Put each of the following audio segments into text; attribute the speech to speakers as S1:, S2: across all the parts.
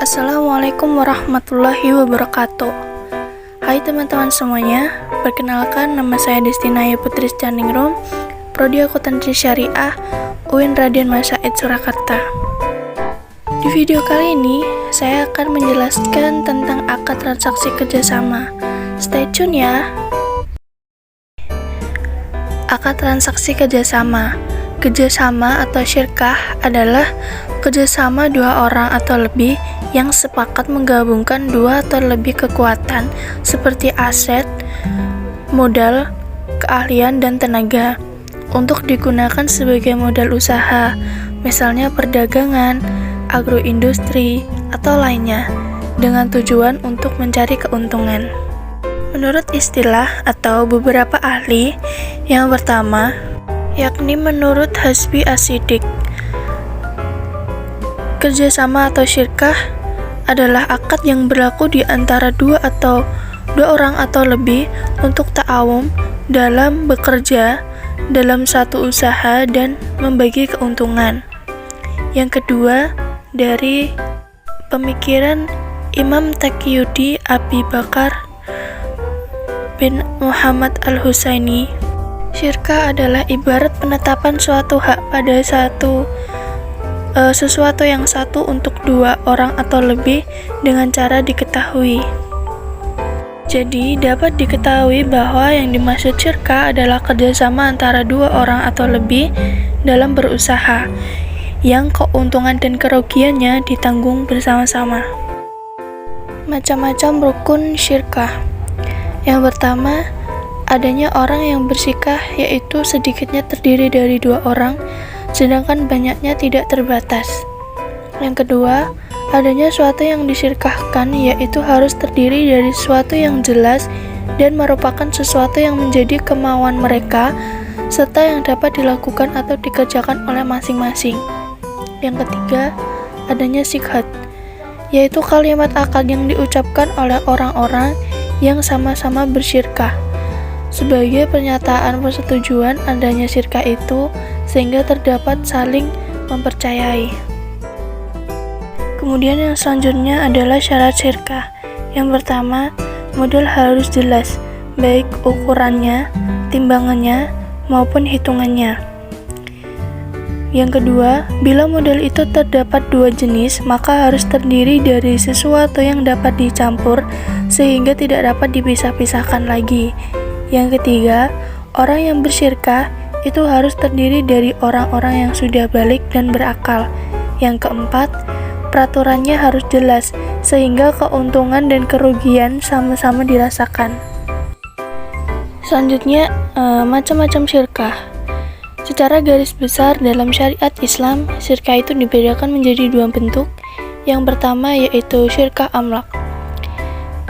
S1: Assalamualaikum warahmatullahi wabarakatuh. Hai teman-teman semuanya, perkenalkan nama saya Destinaya Putri Caningrum, Prodi Akuntansi Syariah, UIN Raden Mas Said Surakarta. Di video kali ini, saya akan menjelaskan tentang akad transaksi kerjasama. Stay tune ya. Akad transaksi kerjasama. Kerjasama atau syirkah adalah kerjasama dua orang atau lebih yang sepakat menggabungkan dua atau lebih kekuatan seperti aset, modal, keahlian, dan tenaga untuk digunakan sebagai modal usaha, misalnya perdagangan, agroindustri, atau lainnya, dengan tujuan untuk mencari keuntungan. Menurut istilah atau beberapa ahli, yang pertama, yakni menurut Hasbi As-Siddiq, kerjasama atau syirkah adalah akad yang berlaku di antara dua orang atau lebih untuk ta'awun dalam bekerja dalam satu usaha dan membagi keuntungan. Yang kedua, dari pemikiran Imam Taqiyuddin Abi Bakar bin Muhammad Al-Husaini, syirkah adalah ibarat penetapan suatu hak pada sesuatu yang satu untuk dua orang atau lebih dengan cara diketahui. Jadi, dapat diketahui bahwa yang dimaksud syirkah adalah kerjasama antara dua orang atau lebih dalam berusaha, yang keuntungan dan kerugiannya ditanggung bersama-sama. Macam-macam rukun syirkah. Yang pertama, adanya orang yang bersyirkah, yaitu sedikitnya terdiri dari dua orang, sedangkan banyaknya tidak terbatas. Yang kedua, adanya suatu yang disyirkahkan, yaitu harus terdiri dari sesuatu yang jelas dan merupakan sesuatu yang menjadi kemauan mereka, serta yang dapat dilakukan atau dikerjakan oleh masing-masing. Yang ketiga, adanya sighad, yaitu kalimat akad yang diucapkan oleh orang-orang yang sama-sama bersyirkah sebagai pernyataan persetujuan adanya syirkah itu, sehingga terdapat saling mempercayai. Kemudian yang selanjutnya adalah syarat syirkah. Yang pertama, modal harus jelas, baik ukurannya, timbangannya, maupun hitungannya. Yang kedua, bila modal itu terdapat dua jenis, maka harus terdiri dari sesuatu yang dapat dicampur sehingga tidak dapat dipisah-pisahkan lagi. Yang ketiga, orang yang bersyirkah itu harus terdiri dari orang-orang yang sudah balik dan berakal. Yang keempat, peraturannya harus jelas sehingga keuntungan dan kerugian sama-sama dirasakan. Selanjutnya, macam-macam syirkah. Secara garis besar dalam syariat Islam, syirkah itu dibedakan menjadi dua bentuk. Yang pertama yaitu syirkah amlak.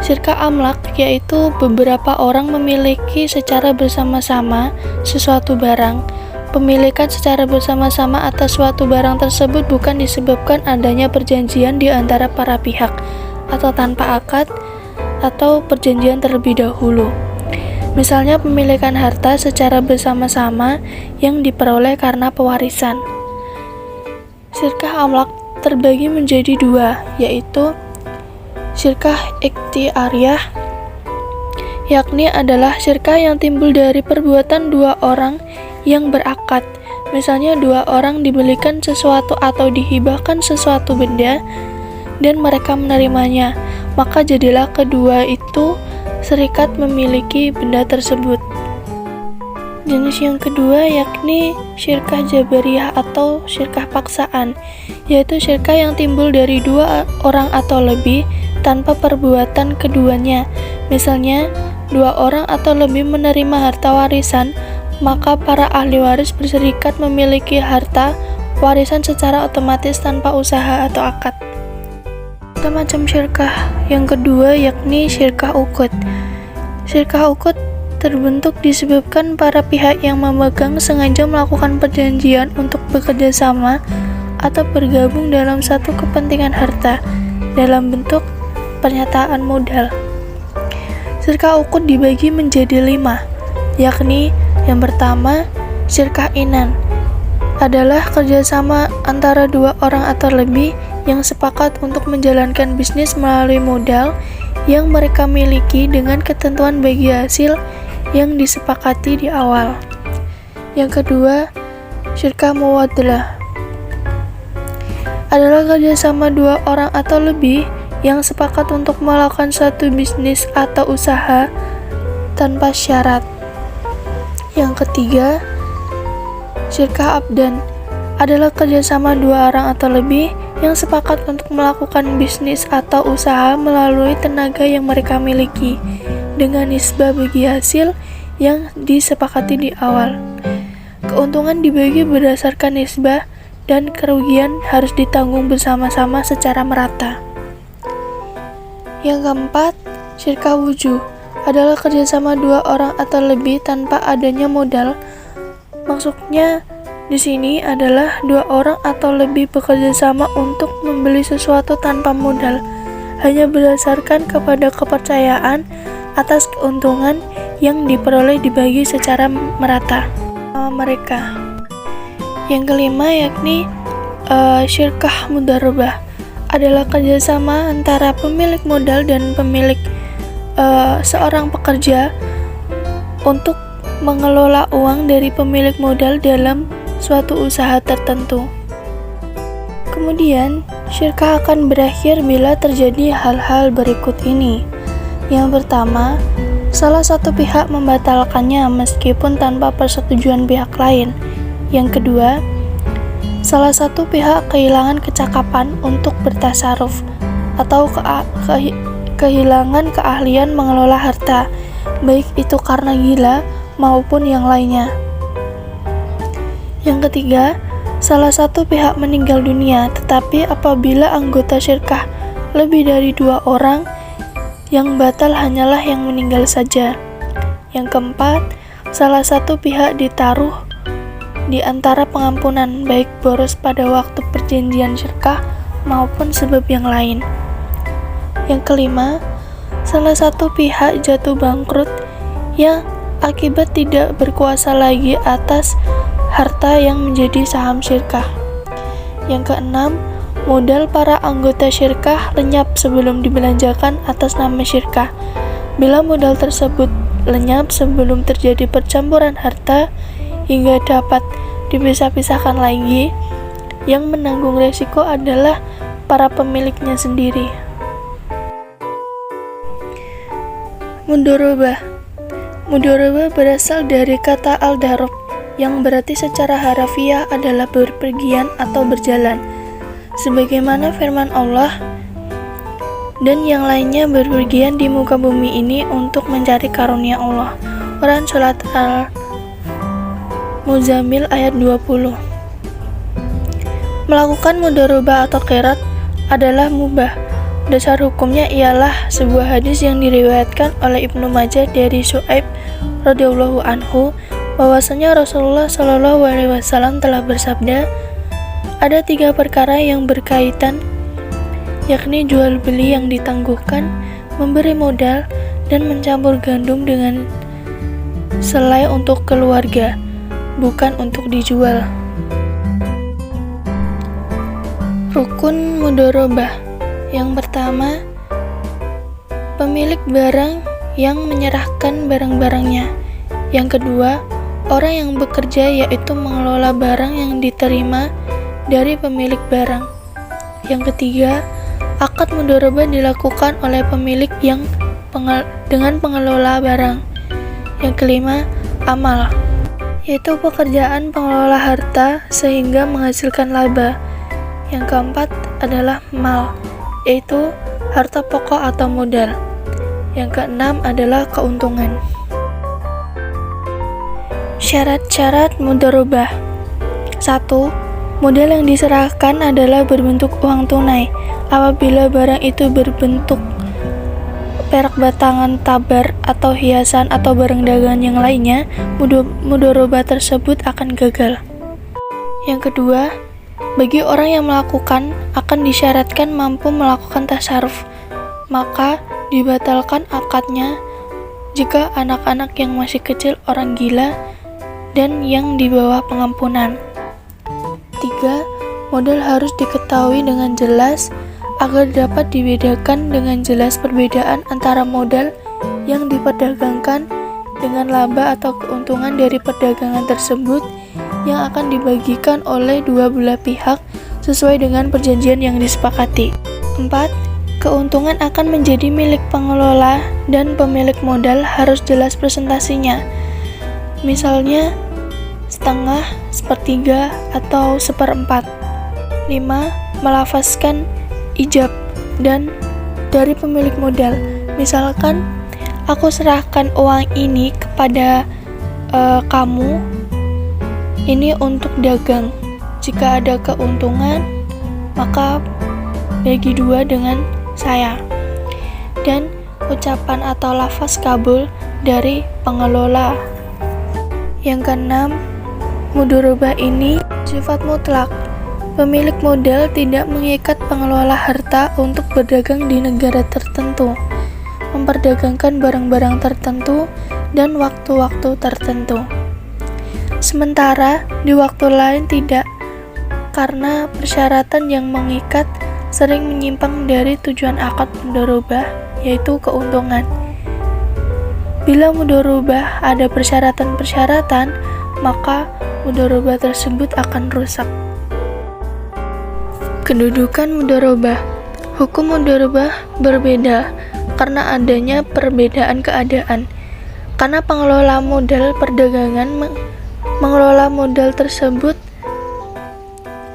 S1: Syirkah amlak yaitu beberapa orang memiliki secara bersama-sama sesuatu barang. Pemilikan secara bersama-sama atas suatu barang tersebut bukan disebabkan adanya perjanjian di antara para pihak, atau tanpa akad atau perjanjian terlebih dahulu. Misalnya pemilikan harta secara bersama-sama yang diperoleh karena pewarisan. Syirkah amlak terbagi menjadi dua, yaitu syirkah ikhtiariyah, yakni adalah syirkah yang timbul dari perbuatan dua orang yang berakad. Misalnya dua orang dibelikan sesuatu atau dihibahkan sesuatu benda dan mereka menerimanya, maka jadilah kedua itu serikat memiliki benda tersebut. Jenis yang kedua yakni syirkah jabariyah atau syirkah paksaan, yaitu syirkah yang timbul dari dua orang atau lebih tanpa perbuatan keduanya. Misalnya, dua orang atau lebih menerima harta warisan, maka para ahli waris berserikat memiliki harta warisan secara otomatis tanpa usaha atau akad. Macam syirkah yang kedua yakni syirkah uqud. Syirkah uqud terbentuk disebabkan para pihak yang memegang sengaja melakukan perjanjian untuk bekerja sama atau bergabung dalam satu kepentingan harta dalam bentuk pernyataan modal. Syirkah uqud dibagi menjadi 5, yakni yang pertama, syirkah inan adalah kerjasama antara dua orang atau lebih yang sepakat untuk menjalankan bisnis melalui modal yang mereka miliki dengan ketentuan bagi hasil yang disepakati di awal. Yang kedua, syirkah muwadalah adalah kerjasama dua orang atau lebih yang sepakat untuk melakukan suatu bisnis atau usaha tanpa syarat. Yang ketiga, syirkah abdan adalah kerjasama dua orang atau lebih yang sepakat untuk melakukan bisnis atau usaha melalui tenaga yang mereka miliki dengan nisbah bagi hasil yang disepakati di awal. Keuntungan dibagi berdasarkan nisbah dan kerugian harus ditanggung bersama-sama secara merata. Yang keempat, syirkah wujuh adalah kerjasama dua orang atau lebih tanpa adanya modal. Maksudnya di sini adalah dua orang atau lebih bekerja sama untuk membeli sesuatu tanpa modal, hanya berdasarkan kepada kepercayaan atas keuntungan yang diperoleh dibagi secara merata sama mereka. Yang kelima yakni syirkah mudharabah adalah kerjasama antara pemilik modal dan pemilik seorang pekerja untuk mengelola uang dari pemilik modal dalam suatu usaha tertentu. Kemudian, syirkah akan berakhir bila terjadi hal-hal berikut ini. Yang pertama, salah satu pihak membatalkannya meskipun tanpa persetujuan pihak lain. Yang kedua, salah satu pihak kehilangan kecakapan untuk bertasarruf atau kehilangan keahlian mengelola harta, baik itu karena gila maupun yang lainnya. Yang ketiga, salah satu pihak meninggal dunia, tetapi apabila anggota syirkah lebih dari 2 orang, yang batal hanyalah yang meninggal saja. Yang keempat, salah satu pihak ditaruh di antara pengampunan, baik boros pada waktu perjanjian syirkah maupun sebab yang lain. Yang kelima, salah satu pihak jatuh bangkrut yang akibat tidak berkuasa lagi atas harta yang menjadi saham syirkah. Yang keenam, modal para anggota syirkah lenyap sebelum dibelanjakan atas nama syirkah. Bila modal tersebut lenyap sebelum terjadi percampuran harta hingga dapat dipisah-pisahkan lagi, yang menanggung resiko adalah para pemiliknya sendiri. Mudharabah berasal dari kata al-darab yang berarti secara harafiah adalah berpergian atau berjalan. Sebagaimana firman Allah, dan yang lainnya berpergian di muka bumi ini untuk mencari karunia Allah. Quran Surat Al-Muzammil ayat 20. Melakukan mudharabah atau qirat adalah mubah. Dasar hukumnya ialah sebuah hadis yang diriwayatkan oleh Ibnu Majah dari Syu'aib radhiyallahu anhu bahwasanya Rasulullah Shallallahu alaihi wasallam telah bersabda, ada 3 perkara yang berkaitan, yakni jual beli yang ditangguhkan, memberi modal, dan mencampur gandum dengan selai untuk keluarga, bukan untuk dijual. Rukun mudharabah. Yang pertama, pemilik barang yang menyerahkan barang-barangnya. Yang kedua, orang yang bekerja yaitu mengelola barang yang diterima dari pemilik barang. Yang ketiga, akad mudharabah dilakukan oleh pemilik yang dengan pengelola barang. Yang kelima, amal, yaitu pekerjaan pengelola harta sehingga menghasilkan laba. Yang keempat adalah mal, yaitu harta pokok atau modal. Yang keenam adalah keuntungan. Syarat-syarat mudharabah. 1. Modal yang diserahkan adalah berbentuk uang tunai. Apabila barang itu berbentuk perak batangan, tabar, atau hiasan atau barang dagangan yang lainnya, mudharabah tersebut akan gagal. Yang kedua, bagi orang yang melakukan akan disyaratkan mampu melakukan tasarruf, maka dibatalkan akadnya jika anak-anak yang masih kecil, orang gila, dan yang di bawah pengampunan. 3. modal harus diketahui dengan jelas agar dapat dibedakan dengan jelas perbedaan antara modal yang diperdagangkan dengan laba atau keuntungan dari perdagangan tersebut yang akan dibagikan oleh dua belah pihak sesuai dengan perjanjian yang disepakati. 4. Keuntungan akan menjadi milik pengelola dan pemilik modal harus jelas presentasinya. Misalnya, setengah, sepertiga, atau seperempat. 5. Melafazkan ijab dan dari pemilik modal. Misalkan, aku serahkan uang ini kepada kamu, ini untuk dagang. Jika ada keuntungan, maka bagi dua dengan saya. Dan ucapan atau lafaz kabul dari pengelola. Yang keenam, mudharabah ini sifat mutlak. Pemilik modal tidak mengikat pengelola harta untuk berdagang di negara tertentu, memperdagangkan barang-barang tertentu dan waktu-waktu tertentu. Sementara di waktu lain tidak, karena persyaratan yang mengikat sering menyimpang dari tujuan akad mudharabah, yaitu keuntungan. Bila mudharabah ada persyaratan-persyaratan, maka mudharabah tersebut akan rusak. Kedudukan mudharabah. Hukum mudharabah berbeda karena adanya perbedaan keadaan. Karena pengelola modal perdagangan mengelola modal tersebut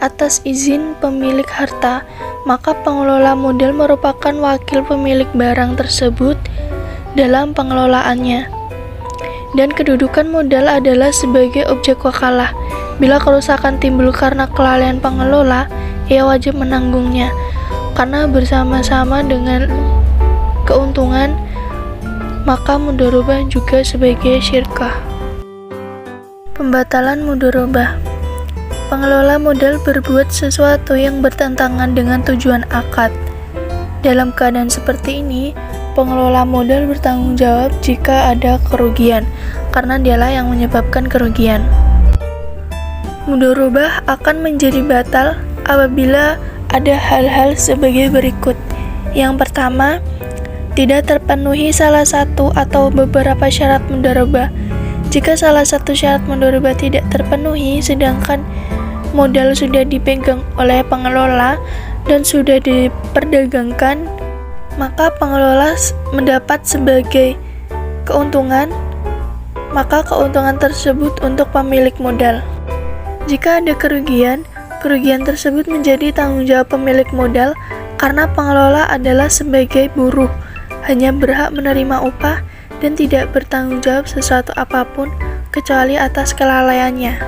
S1: atas izin pemilik harta, maka pengelola modal merupakan wakil pemilik barang tersebut dalam pengelolaannya. Dan kedudukan modal adalah sebagai objek wakalah. Bila kerusakan timbul karena kelalaian pengelola, ia wajib menanggungnya, karena bersama-sama dengan keuntungan, maka mudharabah juga sebagai syirkah. Pembatalan mudharabah. Pengelola modal berbuat sesuatu yang bertentangan dengan tujuan akad. Dalam keadaan seperti ini, pengelola modal bertanggung jawab jika ada kerugian, karena dialah yang menyebabkan kerugian. Mudharabah akan menjadi batal apabila ada hal-hal sebagai berikut. Yang pertama, tidak terpenuhi salah satu atau beberapa syarat mudharabah. Jika salah satu syarat mudharabah tidak terpenuhi, sedangkan modal sudah dipegang oleh pengelola dan sudah diperdagangkan, maka pengelola mendapat sebagai keuntungan, maka keuntungan tersebut untuk pemilik modal. Jika ada kerugian tersebut menjadi tanggung jawab pemilik modal karena pengelola adalah sebagai buruh, hanya berhak menerima upah dan tidak bertanggung jawab sesuatu apapun kecuali atas kelalaiannya.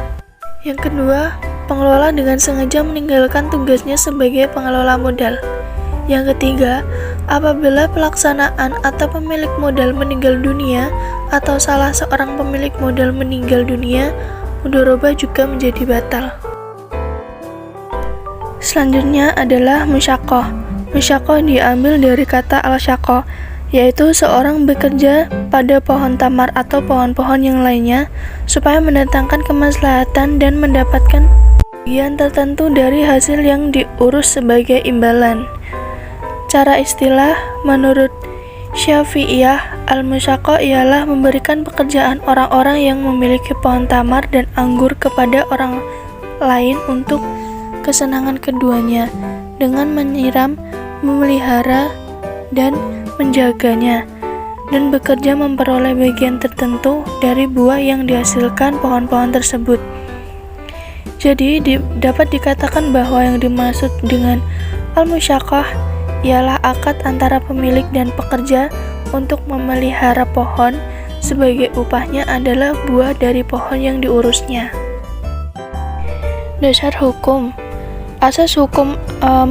S1: Yang kedua, pengelola dengan sengaja meninggalkan tugasnya sebagai pengelola modal. Yang ketiga, apabila pelaksanaan atau pemilik modal meninggal dunia atau salah seorang pemilik modal meninggal dunia, mudharabah juga menjadi batal. Selanjutnya adalah musyaqqah. Musyaqqah diambil dari kata al-syaqqa, yaitu seorang bekerja pada pohon tamar atau pohon-pohon yang lainnya supaya mendatangkan kemaslahatan dan mendapatkan bagian tertentu dari hasil yang diurus sebagai imbalan. Cara istilah menurut Syafi'iyah, al-musyaqqah ialah memberikan pekerjaan orang-orang yang memiliki pohon tamar dan anggur kepada orang lain untuk kesenangan keduanya dengan menyiram, memelihara, dan menjaganya, dan bekerja memperoleh bagian tertentu dari buah yang dihasilkan pohon-pohon tersebut. Jadi dapat dikatakan bahwa yang dimaksud dengan al-musyaqqah ialah akad antara pemilik dan pekerja untuk memelihara pohon, sebagai upahnya adalah buah dari pohon yang diurusnya. Dasar hukum. Asas hukum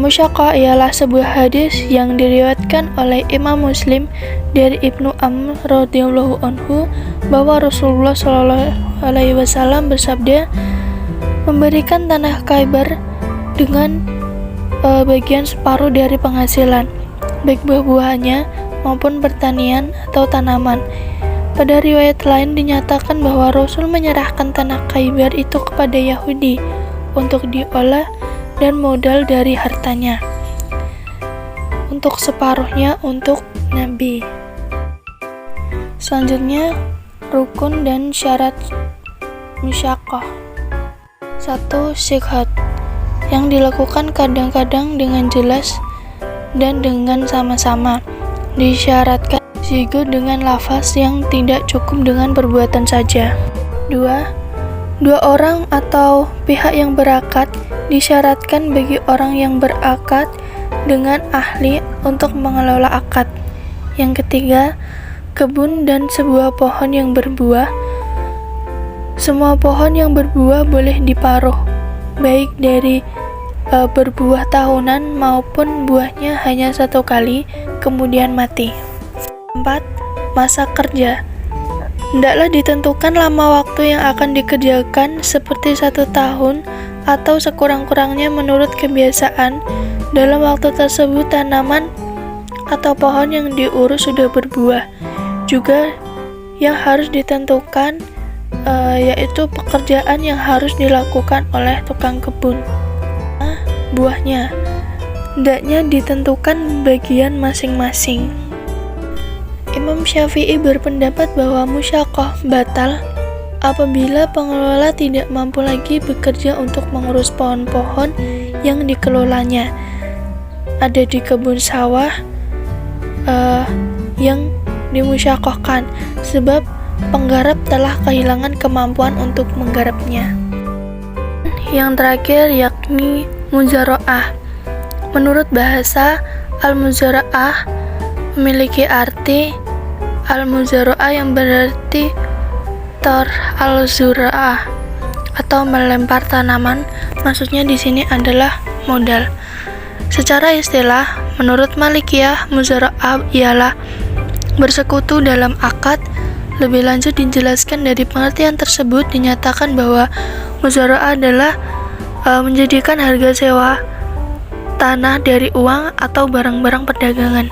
S1: musyaqqah ialah sebuah hadis yang diriwayatkan oleh Imam Muslim dari Ibnu Amr radhiyallahu anhu bahwa Rasulullah shallallahu alaihi wasallam bersabda, memberikan tanah Khaybar dengan bagian separuh dari penghasilan, baik buah-buahannya maupun pertanian atau tanaman. Pada riwayat lain dinyatakan bahwa Rasul menyerahkan tanah Khaybar itu kepada Yahudi untuk diolah dan modal dari hartanya. Untuk separuhnya untuk Nabi. Selanjutnya, rukun dan syarat musyaqqah. 1. Sighah, yang dilakukan kadang-kadang dengan jelas dan dengan sama-sama. Disyaratkan sighah dengan lafaz yang tidak cukup dengan perbuatan saja. 2. Dua orang atau pihak yang berakad disyaratkan bagi orang yang berakad dengan ahli untuk mengelola akad. Yang ketiga, kebun dan sebuah pohon yang berbuah. Semua pohon yang berbuah boleh diparuh, baik dari berbuah tahunan maupun buahnya hanya satu kali, kemudian mati. 4. Masa kerja. Hendaklah ditentukan lama waktu yang akan dikerjakan seperti 1 tahun atau sekurang-kurangnya menurut kebiasaan. Dalam waktu tersebut tanaman atau pohon yang diurus sudah berbuah. Juga yang harus ditentukan yaitu pekerjaan yang harus dilakukan oleh tukang kebun. Buahnya hendaknya ditentukan bagian masing-masing. Imam Syafi'i berpendapat bahwa musyaqqah batal apabila pengelola tidak mampu lagi bekerja untuk mengurus pohon-pohon yang dikelolanya. Ada di kebun sawah yang dimusyaqqahkan sebab penggarap telah kehilangan kemampuan untuk menggarapnya. Yang terakhir yakni muzara'ah. Menurut bahasa, al-muzara'ah memiliki arti al-muzara'ah yang berarti tor al-zura'ah atau melempar tanaman. Maksudnya di sini adalah modal. Secara istilah, menurut Malikiyah, muzara'ah ialah bersekutu dalam akad. Lebih lanjut dijelaskan dari pengertian tersebut dinyatakan bahwa muzara'ah adalah menjadikan harga sewa tanah dari uang atau barang-barang perdagangan.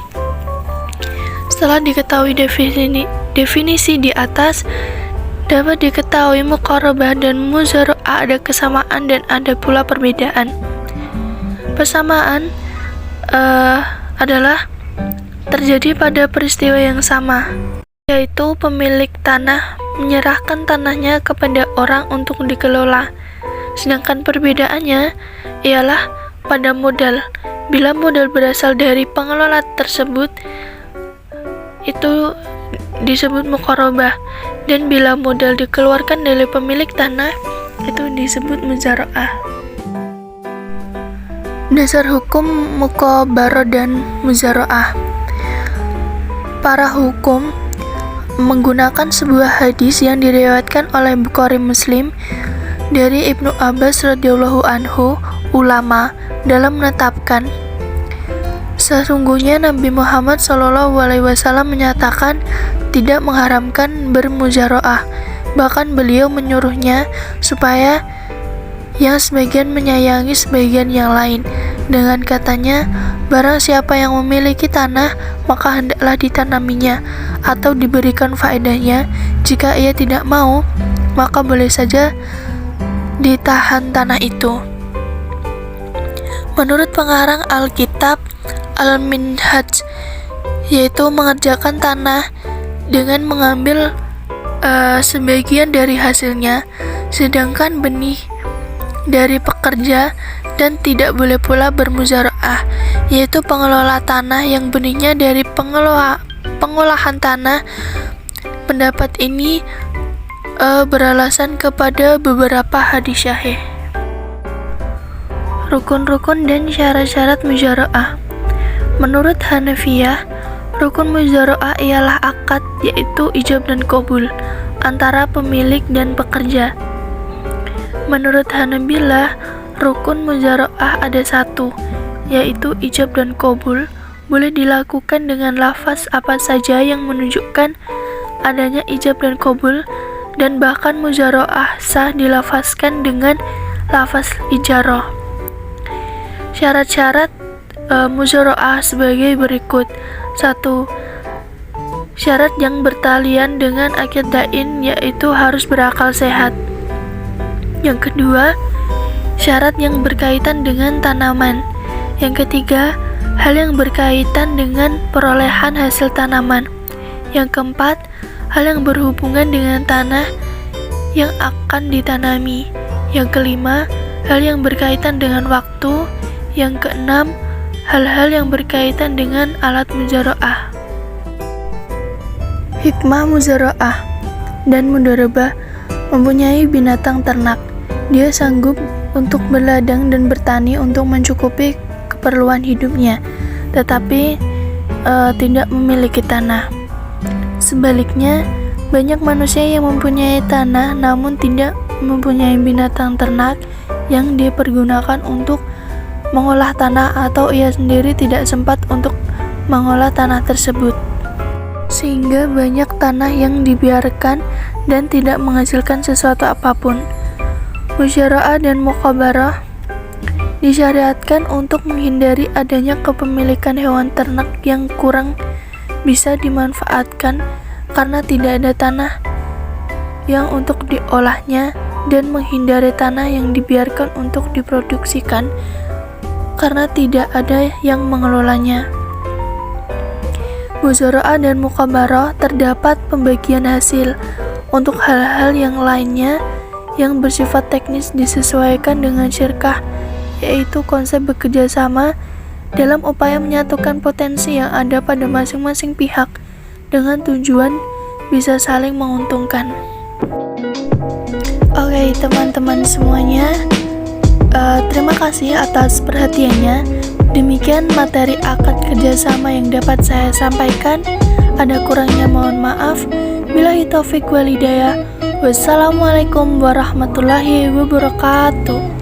S1: Setelah diketahui definisi di atas, dapat diketahui muqarabah dan muzara'ah ada kesamaan dan ada pula perbedaan. Persamaan adalah terjadi pada peristiwa yang sama, yaitu pemilik tanah menyerahkan tanahnya kepada orang untuk dikelola. Sedangkan perbedaannya ialah pada modal. Bila modal berasal dari pengelola tersebut, itu disebut muqarabah, dan bila modal dikeluarkan dari pemilik tanah, itu disebut muzara'ah. Dasar hukum muqabarah dan muzara'ah. Para hukum menggunakan sebuah hadis yang diriwayatkan oleh Bukhari Muslim dari Ibnu Abbas radhiyallahu anhu, ulama dalam menetapkan, sesungguhnya Nabi Muhammad SAW menyatakan tidak mengharamkan bermuzara'ah, bahkan beliau menyuruhnya supaya yang sebagian menyayangi sebagian yang lain, dengan katanya, barang siapa yang memiliki tanah, maka hendaklah ditanaminya atau diberikan faedahnya. Jika ia tidak mau, maka boleh saja ditahan tanah itu. Menurut pengarang Alkitab Al-Minhaj, yaitu mengerjakan tanah dengan mengambil sebagian dari hasilnya, sedangkan benih dari pekerja, dan tidak boleh pula bermuzara'ah, yaitu pengelola tanah yang benihnya dari pengolahan tanah. Pendapat ini beralasan kepada beberapa hadis syahih. Rukun-rukun dan syarat-syarat muzara'ah. Menurut Hanafiyah, rukun muzara'ah ialah akad, yaitu ijab dan qabul antara pemilik dan pekerja. Menurut Hanabilah, rukun muzara'ah ada 1, yaitu ijab dan qabul. Boleh dilakukan dengan lafaz apa saja yang menunjukkan adanya ijab dan qabul, dan bahkan muzara'ah sah dilafazkan dengan lafaz ijarah. Syarat-syarat muzara'ah sebagai berikut. 1. Syarat yang bertalian dengan akad dain, yaitu harus berakal sehat. Yang kedua, syarat yang berkaitan dengan tanaman. Yang ketiga, hal yang berkaitan dengan perolehan hasil tanaman. Yang keempat, hal yang berhubungan dengan tanah yang akan ditanami. Yang kelima, hal yang berkaitan dengan waktu. Yang keenam, hal-hal yang berkaitan dengan alat muzaraah. Hikmah muzaraah dan mudharabah mempunyai binatang ternak. Dia sanggup untuk berladang dan bertani untuk mencukupi keperluan hidupnya, tetapi tidak memiliki tanah. Sebaliknya, banyak manusia yang mempunyai tanah namun tidak mempunyai binatang ternak yang dipergunakan untuk mengolah tanah, atau ia sendiri tidak sempat untuk mengolah tanah tersebut. Sehingga banyak tanah yang dibiarkan dan tidak menghasilkan sesuatu apapun. Musyara'ah dan muqabarah disyariatkan untuk menghindari adanya kepemilikan hewan ternak yang kurang bisa dimanfaatkan karena tidak ada tanah yang untuk diolahnya, dan menghindari tanah yang dibiarkan untuk diproduksikan karena tidak ada yang mengelolanya. Muzara'ah dan muqabarah terdapat pembagian hasil. Untuk hal-hal yang lainnya yang bersifat teknis disesuaikan dengan syirkah, yaitu konsep bekerja sama dalam upaya menyatukan potensi yang ada pada masing-masing pihak dengan tujuan bisa saling menguntungkan. Oke, teman-teman semuanya, terima kasih atas perhatiannya. Demikian materi akad kerjasama yang dapat saya sampaikan. Ada kurangnya mohon maaf. Billahi taufiq wal hidayah. Wassalamualaikum warahmatullahi wabarakatuh.